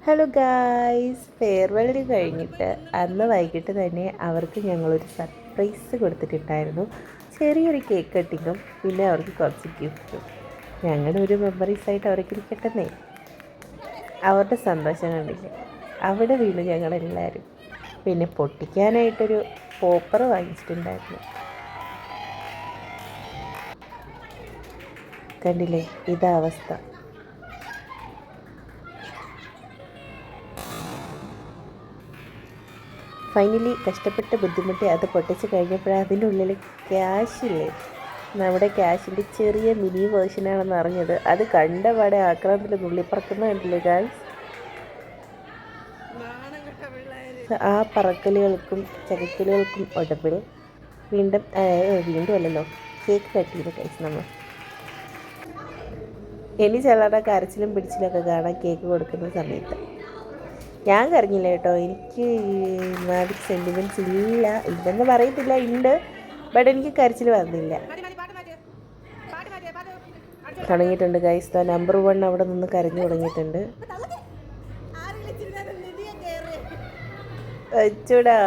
Hello guys, farewell കഴിഞ്ഞിട്ട് അന്ന് വൈകിട്ട് തന്നെ അവർക്ക് ഞങ്ങളൊരു സർപ്രൈസ് കൊടുത്തിട്ടുണ്ടായിരുന്നു. ചെറിയൊരു കേക്ക് കട്ടിങ്ങും പിന്നെ അവർക്ക് കുറച്ച് ഗിഫ്റ്റും. ഞങ്ങളുടെ ഒരു മെമ്മറീസായിട്ട് അവർക്ക് ഇരിക്കട്ടെന്നേ. അവരുടെ സന്തോഷം കണ്ടില്ലേ, അവിടെ വീണു ഞങ്ങളെല്ലാവരും. പിന്നെ പൊട്ടിക്കാനായിട്ടൊരു പോപ്പർ വാങ്ങിച്ചിട്ടുണ്ടായിരുന്നു. കണ്ടില്ലേ, ഇതാ അവസ്ഥ. ഫൈനലി കഷ്ടപ്പെട്ട് ബുദ്ധിമുട്ടി അത് പൊട്ടിച്ച് കഴിഞ്ഞപ്പോൾ അതിൻ്റെ ഉള്ളിൽ ക്യാഷില്ലേ, നമ്മുടെ ക്യാഷിൻ്റെ ചെറിയ മിനി വേർഷനാണെന്ന് അറിഞ്ഞത്. അത് കണ്ടപാടെ ആക്രാന്തത്തിൽ നുള്ളിപ്പറക്കുന്ന കണ്ടില്ലേ ഗായ്സ്. ആ പറക്കലുകൾക്കും ചകക്കലുകൾക്കും ഒടുവിൽ വീണ്ടും അല്ലല്ലോ, കേക്ക് കട്ട് ചെയ്ത് കഴിച്ച് നമ്മൾ. ഇനി ചിലരുടെ കരച്ചിലും പിടിച്ചിലൊക്കെ കാണാൻ കേക്ക് കൊടുക്കുന്ന സമയത്ത്. ഞാൻ കരഞ്ഞില്ല കേട്ടോ, എനിക്ക് മാതിരി സെൻറ്റിമെൻറ്റ്സ് ഇല്ലെന്ന് പറയത്തില്ല, ഉണ്ട്. ബട്ട് എനിക്ക് കരച്ചിൽ വന്നില്ല. തുടങ്ങിയിട്ടുണ്ട് ഗൈസ്, നമ്പർ 1 അവിടെ നിന്ന് കരഞ്ഞു തുടങ്ങിയിട്ടുണ്ട്. വെച്ചൂടാ,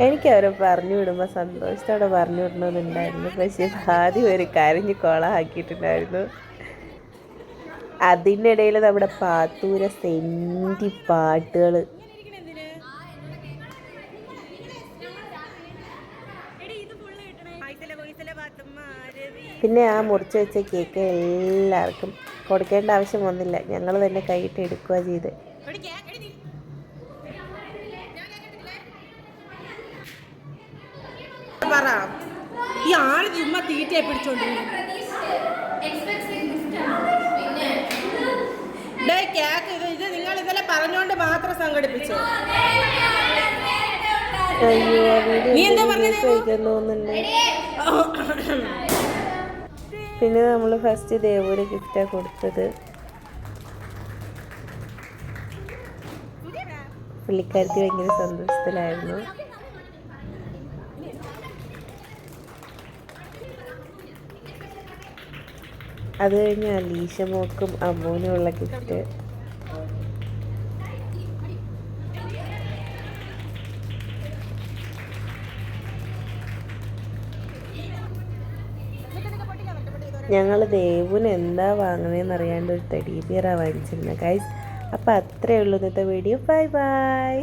എനിക്ക് അവരെ പറഞ്ഞു വിടുമ്പോൾ സന്തോഷത്തോടെ പറഞ്ഞു വിടണമെന്നുണ്ടായിരുന്നു. പക്ഷേ ആദ്യം ഒരു കരഞ്ഞ് കൊളാക്കിയിട്ടുണ്ടായിരുന്നു. അതിൻ്റെ ഇടയിൽ നമ്മുടെ പാത്തൂര സെൻറ്റി പാട്ടുകൾ. പിന്നെ ആ മുറിച്ച് വെച്ച കേക്ക് എല്ലാവർക്കും കൊടുക്കേണ്ട ആവശ്യം വന്നില്ല, ഞങ്ങൾ തന്നെ കൈയിട്ട് എടുക്കുക ചെയ്ത്. ഈ ആള് ചുമ്മാ തീറ്റയെ പിടിച്ചോണ്ട് ഇത് നിങ്ങൾ ഇതെല്ലാം പറഞ്ഞോണ്ട് മാത്രം സംഘടിപ്പിച്ചോ. നീ എന്താ തോന്നുന്നുണ്ട്. പിന്നെ നമ്മൾ ഫസ്റ്റ് ദേവൂര് ഗിഫ്റ്റാണ് കൊടുത്തത്. പുള്ളിക്കാരത്തി ഭയങ്കര സന്തോഷത്തിലായിരുന്നു. അത് കഴിഞ്ഞ് അലീഷ മോക്കും അമ്മൂനുമുള്ള ഗിഫ്റ്റ്. ഞങ്ങൾ ദേവുന് എന്താ വാങ്ങണേന്ന് അറിയാണ്ട് ഒരു ടെഡി ബിയറാണ് വാങ്ങിച്ചിരുന്നത് ഗൈസ്. അപ്പോൾ അത്രയേ ഉള്ളൂ ഇന്നത്തെ വീഡിയോ. Bye bye.